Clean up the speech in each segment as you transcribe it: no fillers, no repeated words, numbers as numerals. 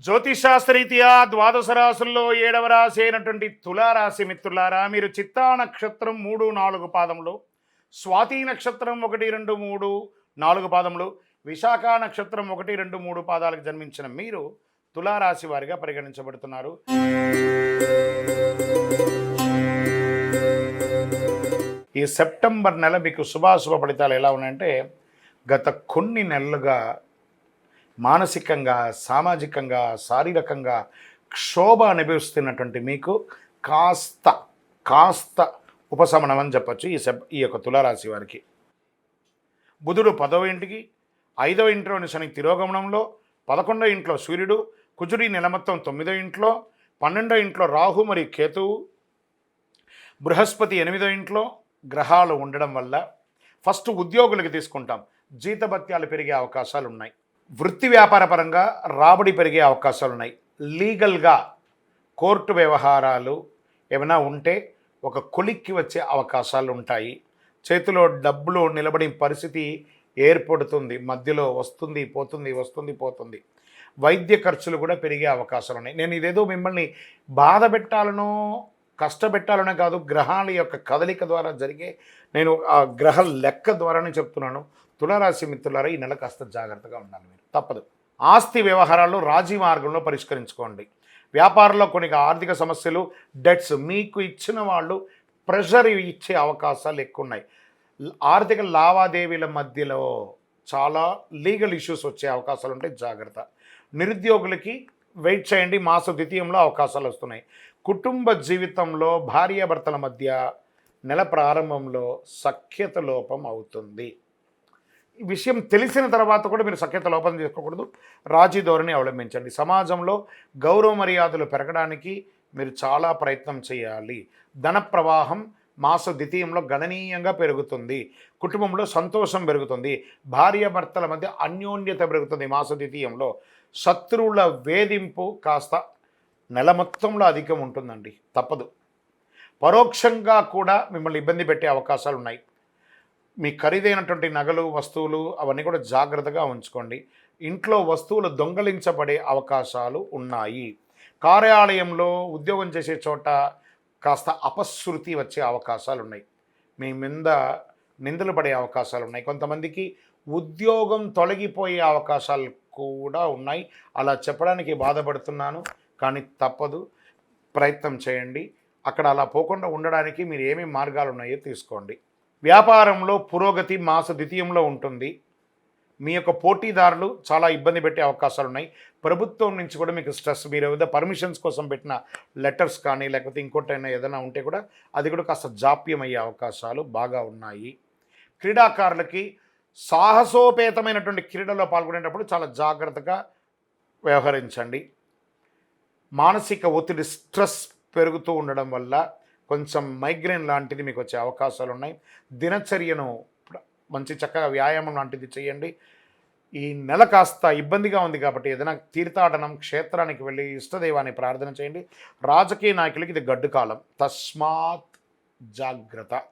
జ్యోతిషాస్త్రరీత్యా ద్వాదశ రాశుల్లో 7వ రాశి అయినటువంటి తులారాశి మిత్రులారా, మీరు చిత్తా నక్షత్రం 3, 4 పాదములు, స్వాతి నక్షత్రం 1, 2, 3, 4 పాదములు, విశాఖ నక్షత్రం 1, 2, 3 పాదాలకు జన్మించిన మీరు తులారాశి వారిగా పరిగణించబడుతున్నారు. ఈ సెప్టెంబర్ నెల మీకు శుభాశుభ ఫలితాలు ఎలా ఉన్నాయంటే, గత కొన్ని నెలలుగా మానసికంగా, సామాజికంగా, శారీరకంగా క్షోభ అనుభవిస్తున్నటువంటి మీకు కాస్త ఉపశమనం అని చెప్పచ్చు ఈ యొక్క తులారాశి వారికి. బుధుడు 10వ ఇంటికి, 5వ ఇంట్లోని శని తిరోగమనంలో, 11వ ఇంట్లో సూర్యుడు, కుజుడి నెల మొత్తం 9వ ఇంట్లో, 12వ ఇంట్లో రాహు మరియు కేతువు, బృహస్పతి 8వ ఇంట్లో గ్రహాలు ఉండడం వల్ల ఫస్ట్ ఉద్యోగులకి తీసుకుంటాం, జీతభత్యాలు పెరిగే అవకాశాలు ఉన్నాయి. వృత్తి వ్యాపార పరంగా రాబడి పెరిగే అవకాశాలు ఉన్నాయి. లీగల్గా కోర్టు వ్యవహారాలు ఏమైనా ఉంటే ఒక కొలిక్కి వచ్చే అవకాశాలు ఉంటాయి. చేతిలో డబ్బులు నిలబడి పరిస్థితి ఏర్పడుతుంది, మధ్యలో వస్తుంది పోతుంది. వైద్య ఖర్చులు కూడా పెరిగే అవకాశాలు ఉన్నాయి. నేను ఇదేదో మిమ్మల్ని బాధ పెట్టాలనో కష్టపెట్టాలనే కాదు, గ్రహాల యొక్క కదలిక ద్వారా జరిగే, నేను ఆ గ్రహ లెక్క ద్వారానే చెప్తున్నాను. తులారాశి మిత్రులారా, ఈ నెల కాస్త జాగ్రత్తగా ఉండాలి, మీరు తప్పదు. ఆస్తి వ్యవహారాల్లో రాజీ మార్గంలో పరిష్కరించుకోండి. వ్యాపారంలో కొన్ని ఆర్థిక సమస్యలు, డెట్స్, మీకు ఇచ్చిన వాళ్ళు ప్రెషర్ ఇచ్చే అవకాశాలు ఎక్కువ ఉన్నాయి. ఆర్థిక లావాదేవీల మధ్యలో చాలా లీగల్ ఇష్యూస్ వచ్చే అవకాశాలు ఉంటాయి, జాగ్రత్త. నిరుద్యోగులకి వెయిట్ చేయండి, మాస ద్వితీయంలో అవకాశాలు వస్తున్నాయి. కుటుంబ జీవితంలో భార్యాభర్తల మధ్య నెల ప్రారంభంలో సఖ్యత లోపం అవుతుంది. ఈ విషయం తెలిసిన తర్వాత కూడా మీరు సఖ్యత లోపం చేసుకోకూడదు, రాజీ ధోరణి అవలంబించండి. సమాజంలో గౌరవ మర్యాదలు పెరగడానికి మీరు చాలా ప్రయత్నం చేయాలి. ధన ప్రవాహం మాస ద్వితీయంలో గణనీయంగా పెరుగుతుంది. కుటుంబంలో సంతోషం పెరుగుతుంది. భార్యాభర్తల మధ్య అన్యోన్యత పెరుగుతుంది మాస ద్వితీయంలో. శత్రువుల వేధింపు కాస్త నెల మొత్తంలో అధికం ఉంటుందండి, తప్పదు. పరోక్షంగా కూడా మిమ్మల్ని ఇబ్బంది పెట్టే అవకాశాలు ఉన్నాయి. మీ ఖరీదైనటువంటి నగలు, వస్తువులు అవన్నీ కూడా జాగ్రత్తగా ఉంచుకోండి. ఇంట్లో వస్తువులు దొంగలించబడే అవకాశాలు ఉన్నాయి. కార్యాలయంలో ఉద్యోగం చేసే చోట కాస్త అపశృతి వచ్చే అవకాశాలు ఉన్నాయి. మీ మీద నిందలు పడే అవకాశాలు ఉన్నాయి. కొంతమందికి ఉద్యోగం తొలగిపోయే అవకాశాలు కూడా ఉన్నాయి. అలా చెప్పడానికి బాధపడుతున్నాను, కానీ తప్పదు, ప్రయత్నం చేయండి. అక్కడ అలా పోకుండా ఉండడానికి మీరు ఏమేమి మార్గాలు ఉన్నాయో తీసుకోండి. వ్యాపారంలో పురోగతి మాస ద్వితీయంలో ఉంటుంది. మీ యొక్క పోటీదారులు చాలా ఇబ్బంది పెట్టే అవకాశాలు ఉన్నాయి. ప్రభుత్వం నుంచి కూడా మీకు స్ట్రెస్, మీరు ఏదైనా పర్మిషన్స్ కోసం పెట్టిన లెటర్స్ కానీ లేకపోతే ఇంకోటైనా ఏదైనా ఉంటే కూడా అది కూడా కాస్త జాప్యం అయ్యే అవకాశాలు బాగా ఉన్నాయి. క్రీడాకారులకి సాహసోపేతమైనటువంటి క్రీడల్లో పాల్గొనేటప్పుడు చాలా జాగ్రత్తగా వ్యవహరించండి. మానసిక ఒత్తిడి, స్ట్రెస్ పెరుగుతూ ఉండడం వల్ల కొంచెం మైగ్రేన్ లాంటిది మీకు వచ్చే అవకాశాలు ఉన్నాయి. దినచర్యను మంచి చక్కగా వ్యాయామం లాంటిది చేయండి. ఈ నెల కాస్త ఇబ్బందిగా ఉంది కాబట్టి ఏదైనా తీర్థాటనం, క్షేత్రానికి వెళ్ళి ఇష్టదైవాన్ని ప్రార్థన చేయండి. రాజకీయ నాయకులకి ఇది గడ్డు కాలం, తస్మాత్ జాగ్రత్త.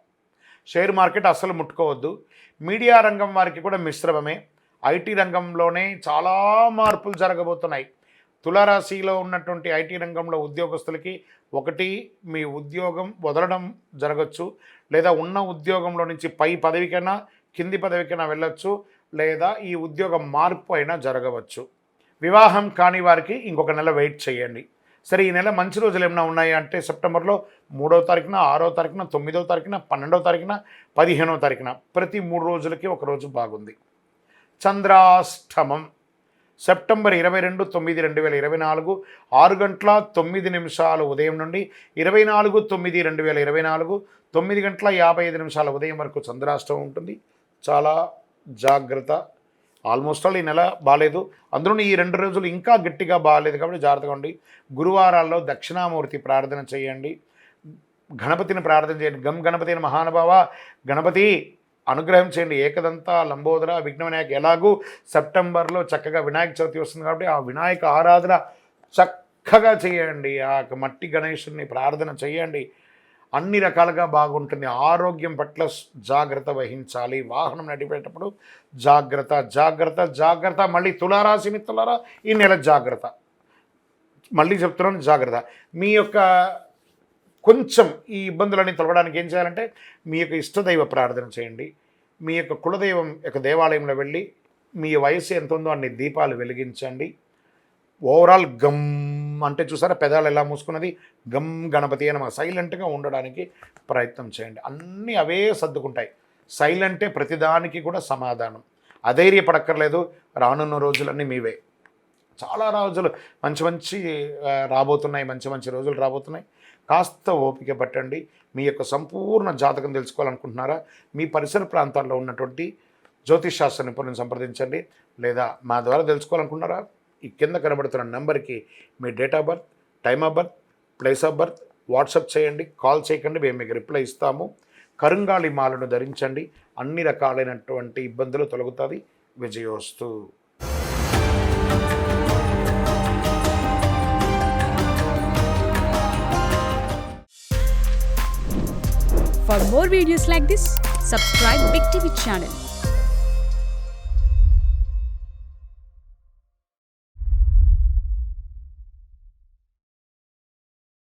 షేర్ మార్కెట్ అస్సలు ముట్టుకోవద్దు. మీడియా రంగం వారికి కూడా మిశ్రమమే. ఐటీ రంగంలోనే చాలా మార్పులు జరగబోతున్నాయి. తులారాశిలో ఉన్నటువంటి ఐటీ రంగంలో ఉద్యోగస్తులకి ఒకటి, మీ ఉద్యోగం వదలడం జరగచ్చు, లేదా ఉన్న ఉద్యోగంలో నుంచి పై పదవికైనా కింది పదవికైనా వెళ్ళొచ్చు, లేదా ఈ ఉద్యోగం మార్పు అయినా జరగవచ్చు. వివాహం కాని వారికి ఇంకొక నెల వెయిట్ చేయండి. సరే, ఈ నెల మంచి రోజులు ఏమైనా ఉన్నాయి అంటే సెప్టెంబర్లో 3వ తారీఖున, 6వ తారీఖున, 9వ తారీఖున, 12వ తారీఖున, 15వ తారీఖున, ప్రతి 3 రోజులకి ఒక రోజు బాగుంది. చంద్రాష్టమం సెప్టెంబర్ 22, 9, 2024 6:09 ఉదయం నుండి 24, 9, 2024 9:55 ఉదయం వరకు చంద్రాష్టమం ఉంటుంది. చాలా జాగ్రత్త. ఆల్మోస్ట్ ఆల్ ఈ నెల బాగాలేదు, అందులో ఈ 2 రోజులు ఇంకా గట్టిగా బాగాలేదు కాబట్టి జాగ్రత్తగా ఉండి. గురువారాల్లో దక్షిణామూర్తి ప్రార్థన చేయండి, గణపతిని ప్రార్థన చేయండి. గం గణపతి మహానుభావ, గణపతి అనుగ్రహం చేయండి. ఏకదంత లంబోదర విఘ్న వినాయక. ఎలాగూ సెప్టెంబర్లో చక్కగా వినాయక చవితి వస్తుంది కాబట్టి ఆ వినాయక ఆరాధన చక్కగా చేయండి. ఆ మట్టి గణేశుని ప్రార్థన చేయండి. అన్ని రకాలుగా బాగుంటుంది. ఆరోగ్యం పట్ల జాగ్రత్త వహించాలి. వాహనం నడిపేటప్పుడు జాగ్రత్త జాగ్రత్త జాగ్రత్త. మళ్ళీ తులారాశి మిత్రులారా, ఈ నెల జాగ్రత్త. మళ్ళీ చెప్తున్నాను, జాగ్రత్త. మీ యొక్క కొంచెం ఈ ఇబ్బందులన్నీ తొలగడానికి ఏం చేయాలంటే మీ యొక్క ఇష్టదైవ ప్రార్థన చేయండి. మీ యొక్క కులదైవం యొక్క దేవాలయంలో వెళ్ళి మీ వయసు ఎంత ఉందో అన్ని దీపాలు వెలిగించండి. ఓవరాల్ గమ్ అంటే చూసారా పెదాలు ఎలా మూసుకున్నది, గమ్ గణపతి అని సైలెంట్గా ఉండడానికి ప్రయత్నం చేయండి. అన్నీ అవే సర్దుకుంటాయి. సైలెంటే ప్రతిదానికి కూడా సమాధానం. అధైర్యపడక్కర్లేదు, రానున్న రోజులన్నీ మీవే. చాలా రోజులు మంచి రాబోతున్నాయి, మంచి రోజులు రాబోతున్నాయి. కాస్త ఓపిక పట్టండి. మీ యొక్క సంపూర్ణ జాతకం తెలుసుకోవాలనుకుంటున్నారా, మీ పరిసర ప్రాంతాల్లో ఉన్నటువంటి జ్యోతిష్ శాస్త్ర నిపుణులను సంప్రదించండి. లేదా మా ద్వారా తెలుసుకోవాలనుకున్నారా, ఈ కింద కనబడుతున్న నెంబర్కి మీ date of birth, time of birth, place of birth WhatsApp చేయండి. కాల్ చేయకండి, మేము మీకు రిప్లై ఇస్తాము. కరుంగాళి మాలను ధరించండి. అన్ని రకాలైనటువంటి ఇబ్బందులు తొలగుతుంది. విజయోస్తు. For more videos like this, subscribe Big TV channel.